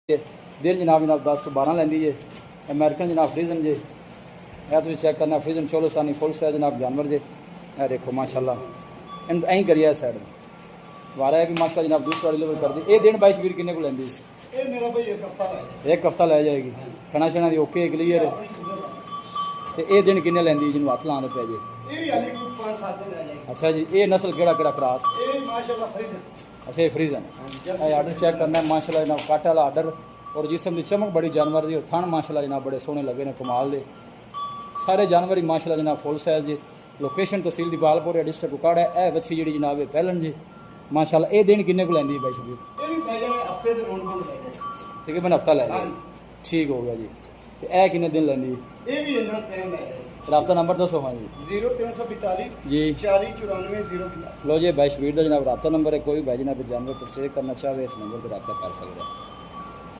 दिन जनाब जनाब 10 तो 12 लैंदी जे। अमेरिकन जनाब फ्रीजन जे, यह तुम चेक करना फ्रीजन चोलोसानी फुल साइज जनाब जानवर जे। यह देखो माशाल्लाह इन ऐं करिए साइड वारा है कि माशा जनाब दूसरा डिलीवर कर दी। ये दिन 22 वीर किन्ने को लैंदी? एक हफ्ता लै जाएगी। खाना शाना दी ओके क्लीयर है। तो ये दिन किन्ने लैंदी जिन्होंने हथ लाने पै जे? अच्छा जी, ये नस्ल केड़ा केड़ा क्रॉस? अच्छा ये फ्रीजन है। आर्डर चेक करना है माशाल्लाह जनाब, कट वाला आर्डर और जिसम की चमक बड़ी जानवर दी और थन माशाल्लाह जनाब बड़े सोहने लगे ने कमाल दे। सारे जानवर ही माशाल्लाह जनाब फुल साइज जी। लोकेशन तहसील दीपालपुर डिस्ट्रिक्ट कुकाड़ा है। यह बच्ची जी जनाब पहलन जी माशाल्लाह। ये दिन किन्ने को लैंदी है भाई शबीर? तकरीबन हफ्ता लै जाए। ठीक हो गया जी। तो यह किन्ने दिन लैंदी? रब्ता नंबर दसो। हाँ जी 0342 जी 40 94 0। लो जी भाई शबीर का जनाब रब्ता नंबर है। कोई भाई जनाब जानवर परचेज करना चाहे इस नंबर पर रब्ता कर सकता है।